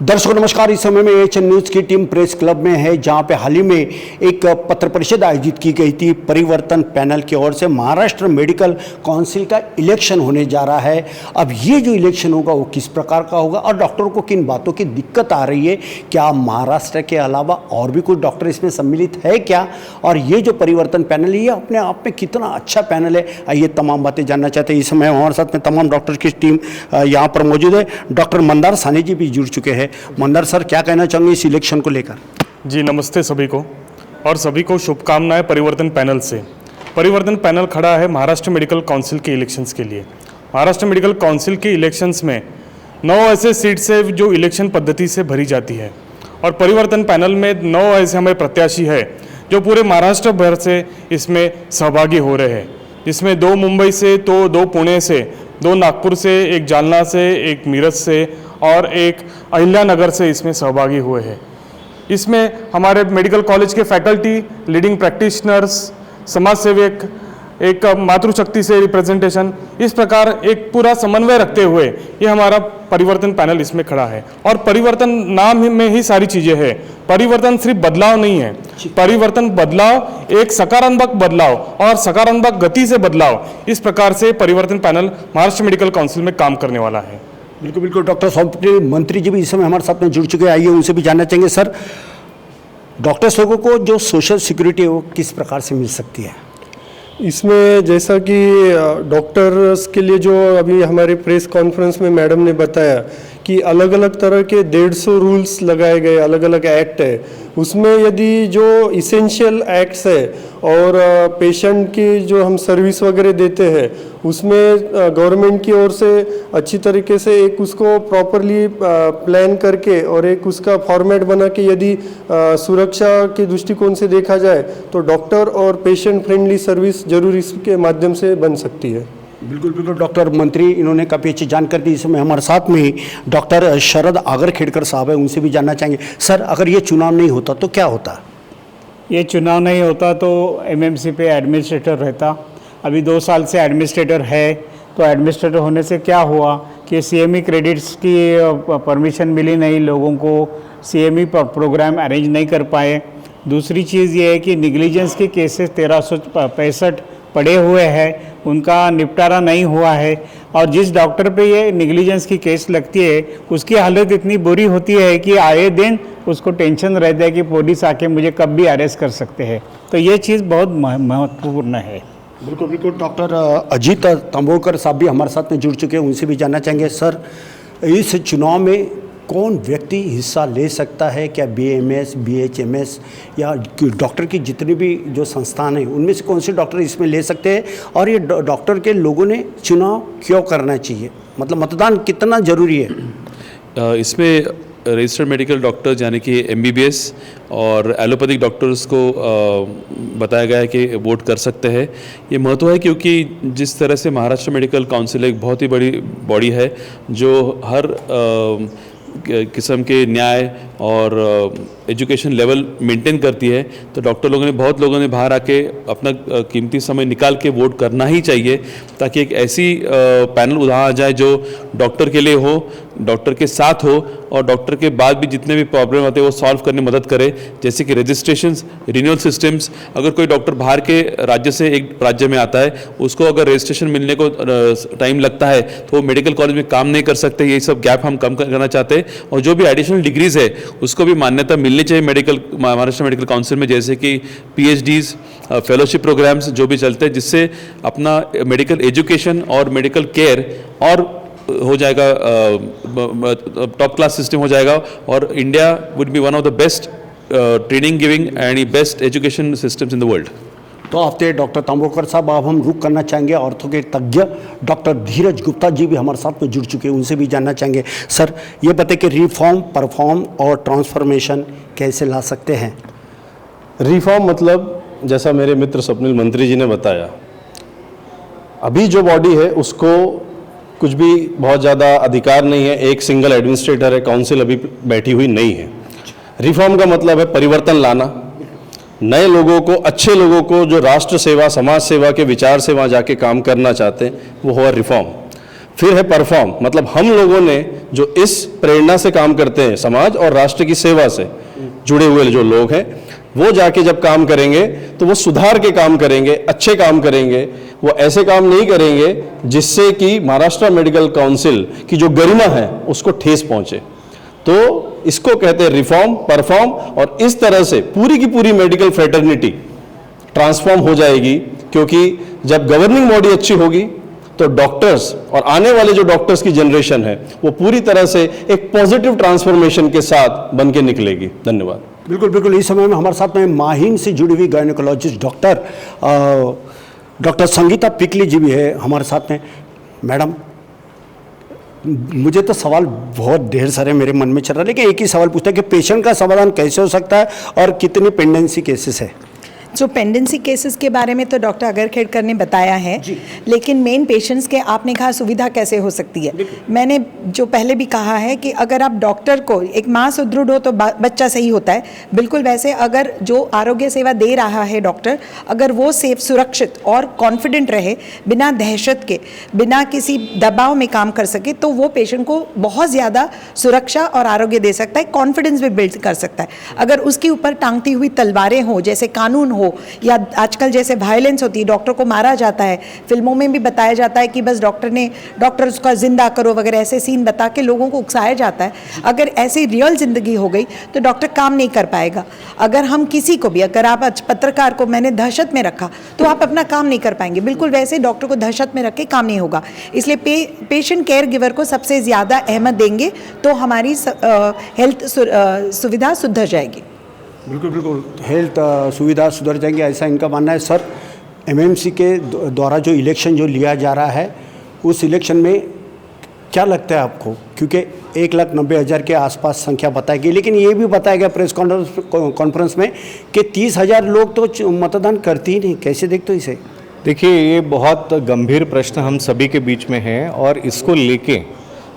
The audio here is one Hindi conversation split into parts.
दर्शकों नमस्कार। इस समय में एएचएन न्यूज़ की टीम प्रेस क्लब में है, जहां पे हाल ही में एक पत्र परिषद आयोजित की गई थी। परिवर्तन पैनल की ओर से महाराष्ट्र मेडिकल काउंसिल का इलेक्शन होने जा रहा है। अब ये जो इलेक्शन होगा वो किस प्रकार का होगा और डॉक्टरों को किन बातों की दिक्कत आ रही है, क्या महाराष्ट्र के अलावा और भी कुछ डॉक्टर इसमें सम्मिलित है क्या, और ये जो परिवर्तन पैनल ये अपने आप में कितना अच्छा पैनल है, ये तमाम बातें जानना चाहते हैं। इस समय हमारे साथ में तमाम डॉक्टर की टीम यहाँ पर मौजूद है। डॉक्टर मंदार सानी जी भी जुड़ चुके हैं। मंदार सर, क्या कहना चाहेंगे इस इलेक्शन को लेकर? जी नमस्ते सभी को, और सभी को शुभकामनाएं परिवर्तन पैनल से। परिवर्तन पैनल खड़ा है महाराष्ट्र मेडिकल काउंसिल के इलेक्शंस के लिए। महाराष्ट्र मेडिकल काउंसिल के इलेक्शंस में 9 ऐसे सीट्स है जो इलेक्शन पद्धति से भरी जाती है, और परिवर्तन पैनल में 9 ऐसे हमारे प्रत्याशी है जो पूरे महाराष्ट्र भर से इसमें सहभागी हो रहे हैं, जिसमें 2 मुंबई से, तो 2 पुणे से, 2 नागपुर से, 1 जालना से, 1 मीरठ से और 1 अहिल्यानगर से इसमें सहभागी हुए हैं। इसमें हमारे मेडिकल कॉलेज के फैकल्टी, लीडिंग प्रैक्टिशनर्स, समाज सेवक, एक मातृशक्ति से रिप्रेजेंटेशन, इस प्रकार एक पूरा समन्वय रखते हुए ये हमारा परिवर्तन पैनल इसमें खड़ा है। और परिवर्तन नाम में ही सारी चीज़ें हैं। परिवर्तन सिर्फ बदलाव नहीं है, परिवर्तन बदलाव, एक सकारात्मक बदलाव और सकारात्मक गति से बदलाव, इस प्रकार से परिवर्तन पैनल महाराष्ट्र मेडिकल काउंसिल में काम करने वाला है। बिल्कुल बिल्कुल। डॉक्टर स्वामी मंत्री जी भी इस समय हमारे साथ में जुड़ चुके हैं। आइए उनसे भी जानना चाहेंगे। सर, डॉक्टर्स लोगों को जो सोशल सिक्योरिटी है वो किस प्रकार से मिल सकती है? इसमें जैसा कि डॉक्टर्स के लिए जो अभी हमारे प्रेस कॉन्फ्रेंस में मैडम ने बताया कि अलग अलग तरह के 150 रूल्स लगाए गए, अलग अलग एक्ट है। उसमें यदि जो इसेंशियल एक्ट्स है और पेशेंट की जो हम सर्विस वगैरह देते हैं उसमें गवर्नमेंट की ओर से अच्छी तरीके से एक उसको प्रॉपरली प्लान करके और एक उसका फॉर्मेट बना के यदि सुरक्षा के दृष्टिकोण से देखा जाए तो डॉक्टर और पेशेंट फ्रेंडली सर्विस जरूर इसके माध्यम से बन सकती है। बिल्कुल बिल्कुल। डॉक्टर मंत्री इन्होंने काफ़ी अच्छी जानकारी दी। इसमें हमारे साथ में डॉक्टर शरद आगरखेड़कर साहब है, उनसे भी जानना चाहेंगे। सर, अगर ये चुनाव नहीं होता तो क्या होता? ये चुनाव नहीं होता तो एमएमसी पे एडमिनिस्ट्रेटर रहता। अभी 2 साल से एडमिनिस्ट्रेटर है, तो एडमिनिस्ट्रेटर होने से क्या हुआ कि सीएमई क्रेडिट्स की परमिशन मिली नहीं लोगों को, सीएमई प्रोग्राम अरेंज नहीं कर पाए। दूसरी चीज़ ये है कि निगलिजेंस के केसेस 1365 पड़े हुए हैं, उनका निपटारा नहीं हुआ है। और जिस डॉक्टर पे ये निगलिजेंस की केस लगती है उसकी हालत इतनी बुरी होती है कि आए दिन उसको टेंशन रहता है कि पुलिस आके मुझे कब भी अरेस्ट कर सकते हैं। तो ये चीज़ बहुत महत्वपूर्ण है। बिल्कुल बिल्कुल। डॉक्टर अजीत तंबोलकर साहब भी हमारे साथ में जुड़ चुके हैं, उनसे भी जानना चाहेंगे। सर, इस चुनाव में कौन व्यक्ति हिस्सा ले सकता है? क्या बीएमएस, बीएचएमएस या डॉक्टर की जितनी भी जो संस्थान हैं उनमें से कौन से डॉक्टर इसमें ले सकते हैं, और ये डॉक्टर के लोगों ने चुनाव क्यों करना चाहिए, मतलब मतदान कितना जरूरी है? इसमें रजिस्टर्ड मेडिकल डॉक्टर्स यानी कि एमबीबीएस और एलोपैथिक डॉक्टर्स को बताया गया है कि वोट कर सकते हैं। ये महत्व है क्योंकि जिस तरह से महाराष्ट्र मेडिकल काउंसिल एक बहुत ही बड़ी बॉडी है जो हर किस्म के न्याय और एजुकेशन लेवल मेंटेन करती है, तो बहुत लोगों ने बाहर आके अपना कीमती समय निकाल के वोट करना ही चाहिए, ताकि एक ऐसी पैनल उधार आ जाए जो डॉक्टर के लिए हो, डॉक्टर के साथ हो, और डॉक्टर के बाद भी जितने भी प्रॉब्लम आते हैं वो सॉल्व करने में मदद करे। जैसे कि रजिस्ट्रेशंस, रिन्यूअल सिस्टम्स। अगर कोई डॉक्टर बाहर के राज्य से एक राज्य में आता है, उसको अगर रजिस्ट्रेशन मिलने को टाइम लगता है तो वो मेडिकल कॉलेज में काम नहीं कर सकते। ये सब गैप हम कम करना चाहते हैं, और जो भी एडिशनल डिग्रीज है उसको भी मान्यता मिलनी चाहिए महाराष्ट्र मेडिकल काउंसिल में, जैसे कि पीएचडीज, फेलोशिप प्रोग्राम्स जो भी चलते हैं, जिससे अपना मेडिकल एजुकेशन और मेडिकल केयर और हो जाएगा, टॉप क्लास सिस्टम हो जाएगा, और India would be one of the best training giving and best education systems in the world. तो आपके डॉक्टर तंबोलकर साहब, अब हम रुक करना चाहेंगे ऑर्थो के तज्ञ डॉक्टर धीरज गुप्ता जी भी हमारे साथ में जुड़ चुके हैं, उनसे भी जानना चाहेंगे। सर, ये बताएं कि रिफॉर्म, परफॉर्म और ट्रांसफॉर्मेशन कैसे ला सकते हैं? रिफॉर्म मतलब जैसा मेरे मित्र स्वप्निल मंत्री जी ने बताया, अभी जो बॉडी है उसको कुछ भी बहुत ज़्यादा अधिकार नहीं है, एक सिंगल एडमिनिस्ट्रेटर है, काउंसिल अभी बैठी हुई नहीं है। रिफॉर्म का मतलब है परिवर्तन लाना, नए लोगों को, अच्छे लोगों को जो राष्ट्र सेवा, समाज सेवा के विचार से वहाँ जाके काम करना चाहते हैं, वो हुआ रिफॉर्म। फिर है परफॉर्म, मतलब हम लोगों ने जो इस प्रेरणा से काम करते हैं, समाज और राष्ट्र की सेवा से जुड़े हुए जो लोग हैं, वो जाके जब काम करेंगे तो वो सुधार के काम करेंगे, अच्छे काम करेंगे। वो ऐसे काम नहीं करेंगे जिससे कि महाराष्ट्र मेडिकल काउंसिल की जो गरिमा है उसको ठेस पहुंचे। तो इसको कहते हैं रिफॉर्म, परफॉर्म, और इस तरह से पूरी की पूरी मेडिकल फ्रेटर्निटी ट्रांसफॉर्म हो जाएगी, क्योंकि जब गवर्निंग बॉडी अच्छी होगी तो डॉक्टर्स और आने वाले जो डॉक्टर्स की जनरेशन है वो पूरी तरह से एक पॉजिटिव ट्रांसफॉर्मेशन के साथ बन के निकलेगी। धन्यवाद। बिल्कुल बिल्कुल। इस समय में हमारे साथ में माहिम से जुड़ी हुई गायनेकोलॉजिस्ट डॉक्टर संगीता पिकली जी भी है हमारे साथ में। मैडम, मुझे तो सवाल बहुत ढेर सारे मेरे मन में चल रहा है, लेकिन एक ही सवाल पूछता है कि पेशेंट का समाधान कैसे हो सकता है और कितने पेंडेंसी केसेस है? जो पेंडेंसी केसेस के बारे में तो डॉक्टर अगरखेड़कर ने बताया है, लेकिन मेन पेशेंट्स के आपने कहा सुविधा कैसे हो सकती है। मैंने जो पहले भी कहा है कि अगर आप डॉक्टर को, एक माँ सुदृढ़ हो तो बच्चा सही होता है, बिल्कुल वैसे अगर जो आरोग्य सेवा दे रहा है डॉक्टर, अगर वो सेफ, सुरक्षित और कॉन्फिडेंट रहे, बिना दहशत के, बिना किसी दबाव में काम कर सके, तो वो पेशेंट को बहुत ज़्यादा सुरक्षा और आरोग्य दे सकता है, कॉन्फिडेंस भी बिल्ड कर सकता है। अगर उसके ऊपर टांगती हुई तलवारें हो, जैसे कानून हो, या आजकल जैसे वायलेंस होती है, डॉक्टर को मारा जाता है, फिल्मों में भी बताया जाता है कि बस डॉक्टर उसका जिंदा करो वगैरह, ऐसे सीन बता के लोगों को उकसाया जाता है। अगर ऐसी रियल जिंदगी हो गई तो डॉक्टर काम नहीं कर पाएगा। अगर हम किसी को भी, अगर आप पत्रकार को मैंने दहशत में रखा तो आप अपना काम नहीं कर पाएंगे, बिल्कुल वैसे डॉक्टर को दहशत में रख के काम नहीं होगा। इसलिए पेशेंट केयर गिवर को सबसे ज़्यादा अहमियत देंगे तो हमारी हेल्थ सुविधा सुधर जाएगी। बिल्कुल बिल्कुल, हेल्थ सुविधा सुधर जाएंगी, ऐसा इनका मानना है। सर, एमएमसी के द्वारा जो इलेक्शन जो लिया जा रहा है, उस इलेक्शन में क्या लगता है आपको? क्योंकि 1,90,000 के आसपास संख्या बताई गई, लेकिन ये भी बताया गया प्रेस कॉन्फ्रेंस में कि 30,000 लोग तो मतदान करते ही नहीं। कैसे देखते हो इसे? देखिए, ये बहुत गंभीर प्रश्न हम सभी के बीच में है और इसको लेके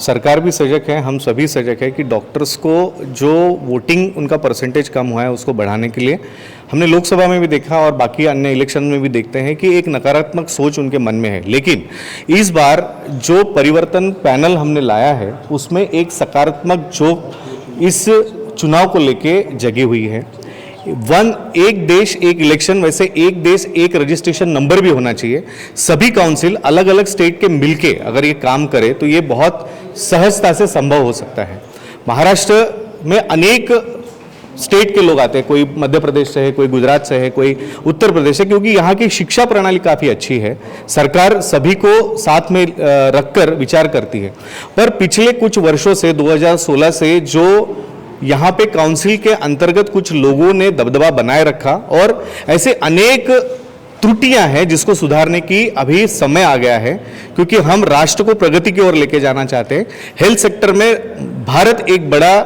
सरकार भी सजग है, हम सभी सजग है कि डॉक्टर्स को जो वोटिंग उनका परसेंटेज कम हुआ है उसको बढ़ाने के लिए हमने लोकसभा में भी देखा और बाकी अन्य इलेक्शन में भी देखते हैं कि एक नकारात्मक सोच उनके मन में है। लेकिन इस बार जो परिवर्तन पैनल हमने लाया है उसमें एक सकारात्मक जो इस चुनाव को लेके जगी हुई है। एक देश एक इलेक्शन, वैसे एक देश एक रजिस्ट्रेशन नंबर भी होना चाहिए। सभी काउंसिल अलग अलग स्टेट के मिलके अगर ये काम करे तो ये बहुत सहजता से संभव हो सकता है। महाराष्ट्र में अनेक स्टेट के लोग आते हैं, कोई मध्य प्रदेश से है, कोई गुजरात से है, कोई उत्तर प्रदेश से, क्योंकि यहाँ की शिक्षा प्रणाली काफ़ी अच्छी है। सरकार सभी को साथ में रखकर विचार करती है। पर पिछले कुछ वर्षों से 2016 से जो यहाँ पे काउंसिल के अंतर्गत कुछ लोगों ने दबदबा बनाए रखा और ऐसे अनेक त्रुटियां हैं जिसको सुधारने की अभी समय आ गया है, क्योंकि हम राष्ट्र को प्रगति की ओर लेके जाना चाहते हैं। हेल्थ सेक्टर में भारत एक बड़ा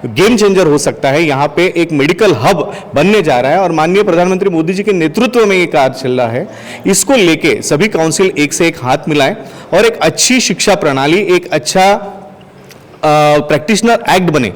गेम चेंजर हो सकता है। यहाँ पे एक मेडिकल हब बनने जा रहा है और माननीय प्रधानमंत्री मोदी जी के नेतृत्व में ये कार्य चल रहा है। इसको लेके सभी काउंसिल एक से एक हाथ मिलाएं और एक अच्छी शिक्षा प्रणाली, एक अच्छा प्रैक्टिशनर एक्ट बने।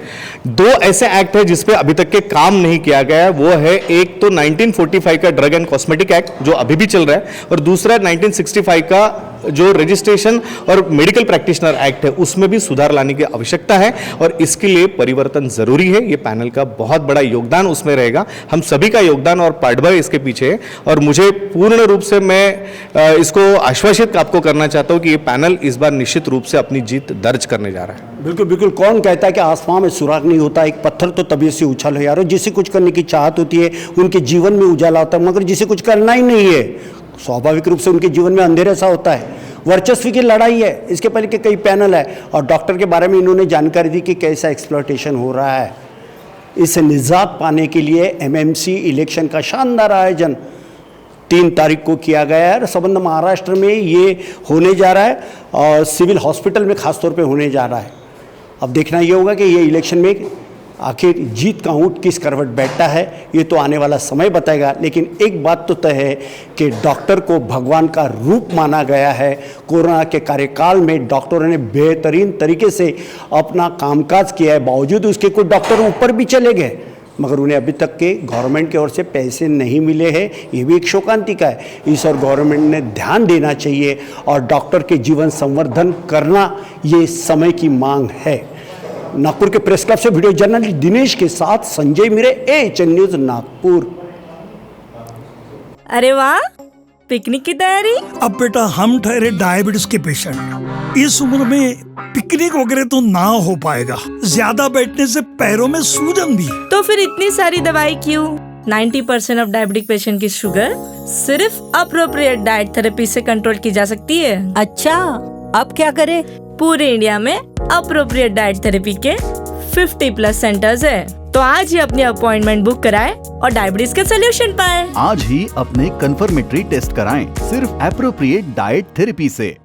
दो ऐसे एक्ट है जिसपे अभी तक के काम नहीं किया गया है। वो है एक तो 1945 का ड्रग एंड कॉस्मेटिक एक्ट जो अभी भी चल रहा है, और दूसरा 1965 का जो रजिस्ट्रेशन और मेडिकल प्रैक्टिशनर एक्ट है, उसमें भी सुधार लाने की आवश्यकता है और इसके लिए परिवर्तन जरूरी है। ये पैनल का बहुत बड़ा योगदान उसमें रहेगा, हम सभी का योगदान और पाठबल इसके पीछे है। और मुझे पूर्ण रूप से मैं इसको आश्वासित आपको करना चाहता हूँ कि ये पैनल इस बार निश्चित रूप से अपनी जीत दर्ज करने जा रहा है। बिल्कुल बिल्कुल। कौन कहता है कि आसमान में सुराग नहीं होता, एक पत्थर तो तबीयत से उछल है यार। जिसे कुछ करने की चाहत होती है उनके जीवन में उजाला होता है, मगर जिसे कुछ करना ही नहीं है स्वाभाविक रूप से उनके जीवन में अंधेरे सा होता है। वर्चस्व की लड़ाई है। इसके पहले के कई पैनल है और डॉक्टर के बारे में इन्होंने जानकारी दी कि कैसा एक्सप्लॉयटेशन हो रहा है। इससे निजात पाने के लिए एमएमसी इलेक्शन का शानदार आयोजन 3 तारीख को किया गया है और संबंध महाराष्ट्र में ये होने जा रहा है और सिविल हॉस्पिटल में खासतौर पे होने जा रहा है। अब देखना ये होगा कि ये इलेक्शन में आखिर जीत का ऊँट किस करवट बैठता है, ये तो आने वाला समय बताएगा। लेकिन एक बात तो तय है कि डॉक्टर को भगवान का रूप माना गया है। कोरोना के कार्यकाल में डॉक्टरों ने बेहतरीन तरीके से अपना कामकाज किया है, बावजूद उसके कुछ डॉक्टर ऊपर भी चले गए, मगर उन्हें अभी तक के गवर्नमेंट की ओर से पैसे नहीं मिले हैं। ये भी एक शोकांतिका है। इस और गवर्नमेंट ने ध्यान देना चाहिए और डॉक्टर के जीवन संवर्धन करना ये समय की मांग है। नागपुर के प्रेस क्लब से वीडियो जर्नलिस्ट दिनेश के साथ संजय मिरे, AHN न्यूज नागपुर। अरे वाह, पिकनिक की तैयारी? अब बेटा हम ठहरे डायबिटीज के पेशेंट, इस उम्र में पिकनिक वगैरह तो ना हो पाएगा, ज्यादा बैठने से पैरों में सूजन भी। तो फिर इतनी सारी दवाई क्यों? 90% ऑफ डायबिटिक पेशेंट की शुगर सिर्फ अप्रोप्रिएट डाइट थेरेपी से कंट्रोल की जा सकती है। अच्छा, अब क्या करें? पूरे इंडिया में अप्रोप्रिएट डाइट थेरेपी के 50+ सेंटर्स है। तो आज ही अपनी अपॉइंटमेंट बुक कराएं और डायबिटीज के सोल्यूशन पाएं। आज ही अपने कंफर्मेटरी टेस्ट कराएं सिर्फ एप्रोप्रिएट डाइट थेरेपी से।